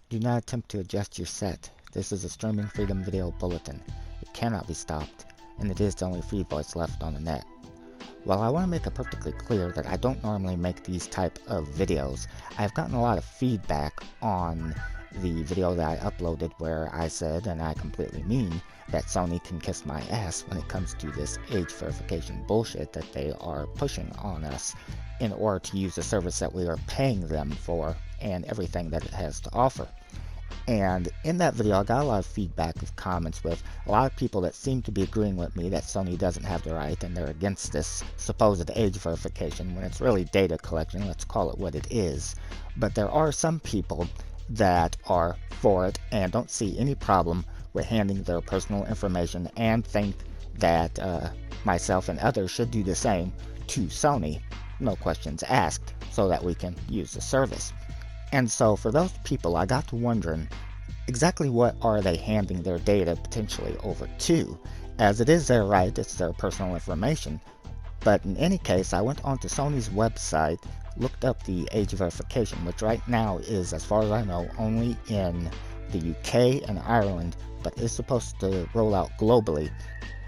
Do not attempt to adjust your set. This is a streaming freedom video bulletin. It cannot be stopped, and it is the only free voice left on the net. While I want to make it perfectly clear that I don't normally make these type of videos, I've gotten a lot of feedback on the video that I uploaded where I said, and I completely mean, that Sony can kiss my ass when it comes to this age verification bullshit that they are pushing on us in order to use the service that we are paying them for and everything that it has to offer. And in that video, I got a lot of feedback of comments with a lot of people that seem to be agreeing with me that Sony doesn't have the right and they're against this supposed age verification when it's really data collection. Let's call it what it is. But there are some people that are for it and don't see any problem with handing their personal information and think that myself and others should do the same to Sony, no questions asked, so that we can use the service. And so for those people, I got to wondering exactly what are they handing their data potentially over to, as it is their right, it's their personal information. But in any case, I went onto Sony's website, looked up the age verification, which right now is, as far as I know, only in the UK and Ireland, but is supposed to roll out globally.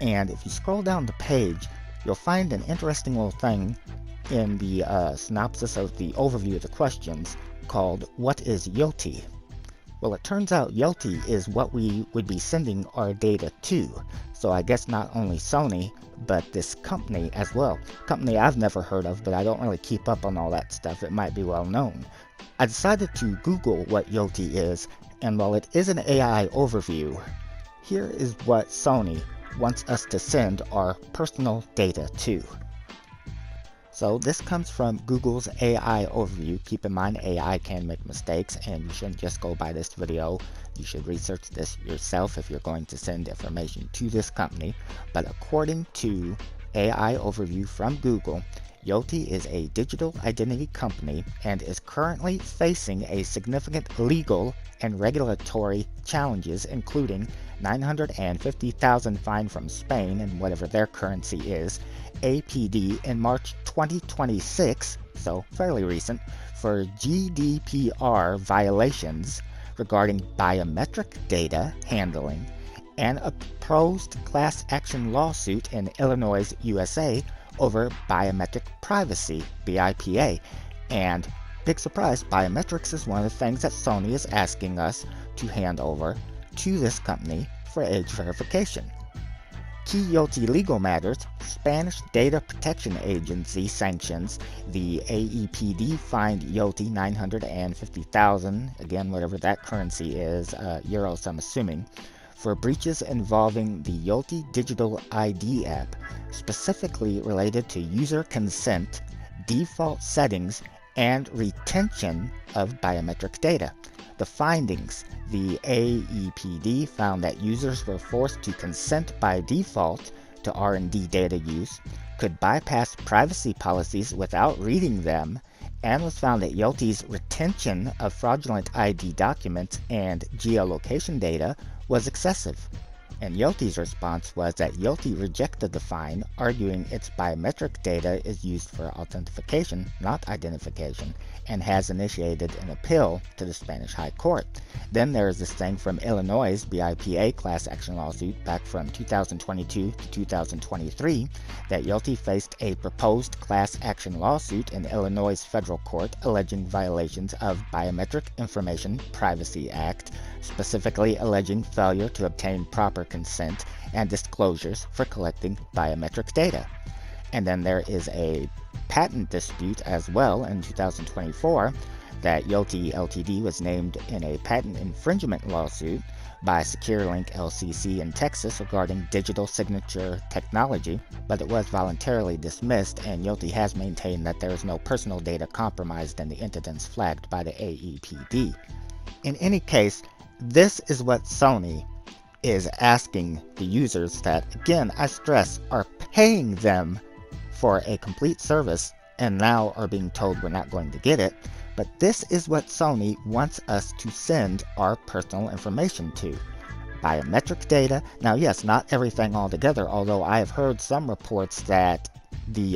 And if you scroll down the page, you'll find an interesting little thing in the synopsis of the overview of the questions called "What is Yoti?" Well, it turns out Yoti is what we would be sending our data to. So I guess not only Sony, but this company as well. Company I've never heard of, but I don't really keep up on all that stuff. It might be well known. I decided to Google what Yoti is, and while it is an AI overview, here is what Sony wants us to send our personal data to. So this comes from Google's AI overview. Keep in mind, AI can make mistakes, and you shouldn't just go by this video. You should research this yourself if you're going to send information to this company. But according to AI overview from Google, Yoti is a digital identity company and is currently facing a significant legal and regulatory challenges, including $950,000 fine from Spain and whatever their currency is, APD in March 2026, so fairly recent, for GDPR violations regarding biometric data handling, and a proposed class action lawsuit in Illinois, USA over biometric privacy, BIPA. And big surprise, biometrics is one of the things that Sony is asking us to hand over to this company for age verification. Key Yoti legal matters: Spanish Data Protection Agency sanctions. The AEPD fined Yoti $950,000, again whatever that currency is, euros I'm assuming, for breaches involving the Yoti Digital ID app, specifically related to user consent, default settings, and retention of biometric data. The findings: the AEPD found that users were forced to consent by default to R&D data use, could bypass privacy policies without reading them, and was found that Yoti's retention of fraudulent ID documents and geolocation data was excessive. And Yoti's response was that Yoti rejected the fine, arguing its biometric data is used for authentication, not identification, and has initiated an appeal to the Spanish High Court. Then there is this thing from Illinois' BIPA class action lawsuit back from 2022 to 2023 that Yoti faced a proposed class action lawsuit in Illinois' federal court alleging violations of Biometric Information Privacy Act, specifically alleging failure to obtain proper consent and disclosures for collecting biometric data. And then there is a patent dispute as well in 2024 that Yoti Ltd was named in a patent infringement lawsuit by SecureLink LCC in Texas regarding digital signature technology, but it was voluntarily dismissed, and Yoti has maintained that there is no personal data compromised in the incidents flagged by the AEPD. In any case, this is what Sony is asking the users that, again, I stress, are paying them for a complete service and now are being told we're not going to get it. But this is what Sony wants us to send our personal information to. Biometric data. Now, yes, not everything altogether, although I have heard some reports that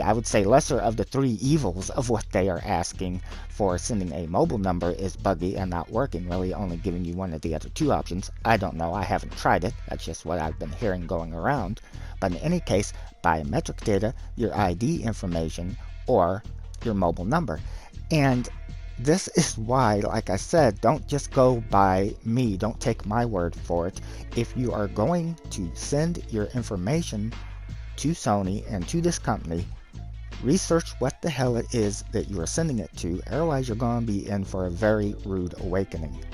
I would say, lesser of the three evils of what they are asking for sending a mobile number is buggy and not working, really only giving you one of the other two options. I don't know, I haven't tried it, that's just what I've been hearing going around. But in any case, biometric data, your ID information, or your mobile number. And this is why, like I said, don't just go by me, don't take my word for it. If you are going to send your information to Sony and to this company, research what the hell it is that you are sending it to, otherwise you're going to be in for a very rude awakening.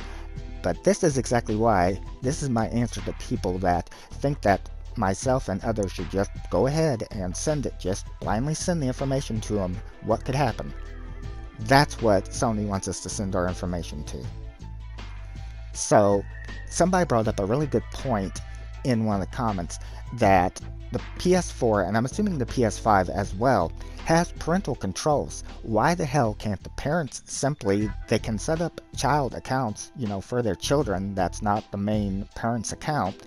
But this is exactly why, this is my answer to people that think that myself and others should just go ahead and send it, just blindly send the information to them. What could happen? That's what Sony wants us to send our information to. So somebody brought up a really good point in one of the comments that the PS4, and I'm assuming the PS5 as well, has parental controls. Why the hell can't the parents simply, they can set up child accounts, for their children, that's not the main parent's account,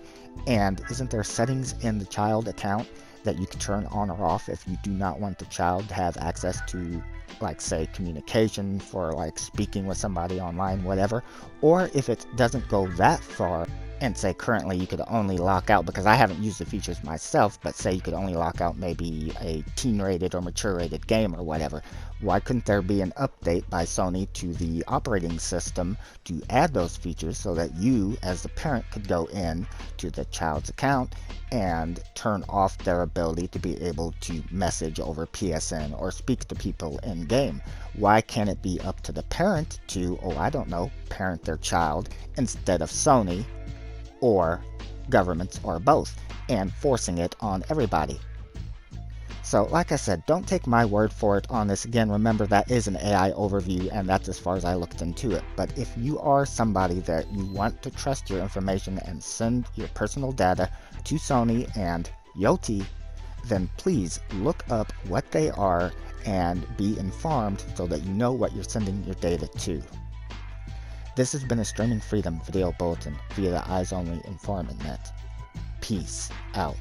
and isn't there settings in the child account that you can turn on or off if you do not want the child to have access to, like, say, communication for, like, speaking with somebody online, whatever? Or if it doesn't go that far, and say currently you could only lock out, because I haven't used the features myself, but say you could only lock out maybe a teen-rated or mature-rated game or whatever, why couldn't there be an update by Sony to the operating system to add those features so that you, as the parent, could go in to the child's account and turn off their ability to be able to message over PSN or speak to people in game? Why can't it be up to the parent to, parent their child instead of Sony or governments or both, and forcing it on everybody? So like I said, don't take my word for it on this. Again, remember that is an AI overview and that's as far as I looked into it. But if you are somebody that you want to trust your information and send your personal data to Sony and Yoti, then please look up what they are and be informed so that you know what you're sending your data to. This has been a Streaming Freedom video bulletin via the Eyes Only Informant Net. Peace out.